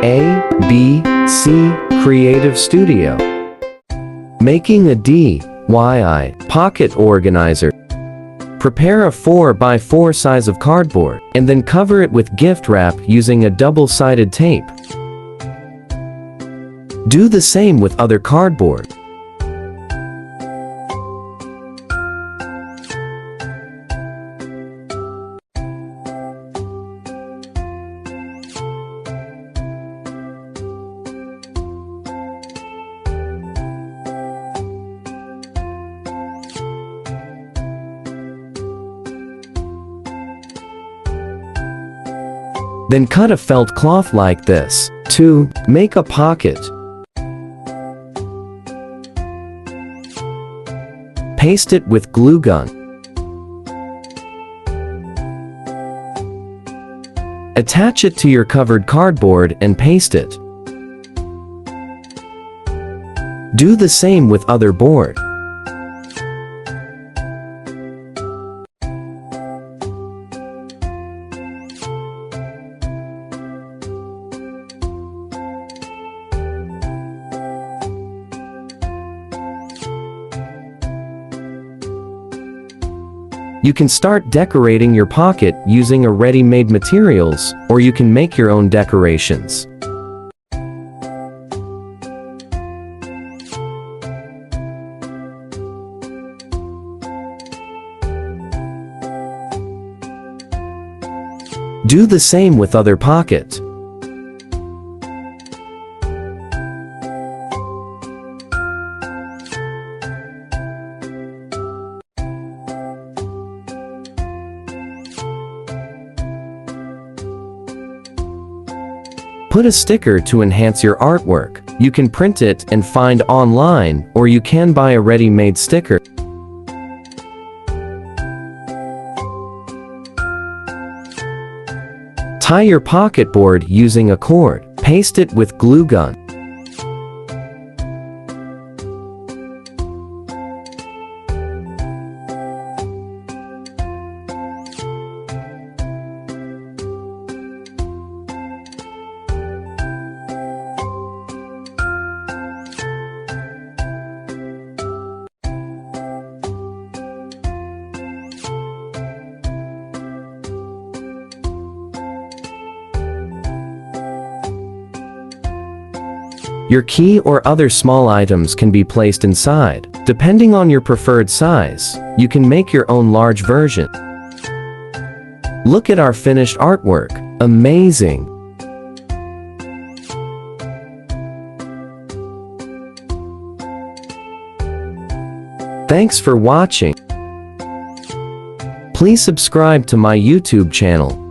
A, B, C, Creative Studio. Making a DIY pocket organizer. Prepare a 4x4 size of cardboard, and then cover it with gift wrap using a double-sided tape. Do the same with other cardboard. Then cut a felt cloth like this to make a pocket. Paste it with glue gun. Attach it to your covered cardboard and paste it. Do the same with other board. You can start decorating your pocket using a ready-made materials, or you can make your own decorations. Do the same with other pockets. Put a sticker to enhance your artwork. You can print it and find online, or you can buy a ready-made sticker. Tie your pocket board using a cord. Paste it with glue gun. Your key or other small items can be placed inside. Depending on your preferred size, you can make your own large version. Look at our finished artwork. Amazing! Thanks for watching. Please subscribe to my YouTube channel.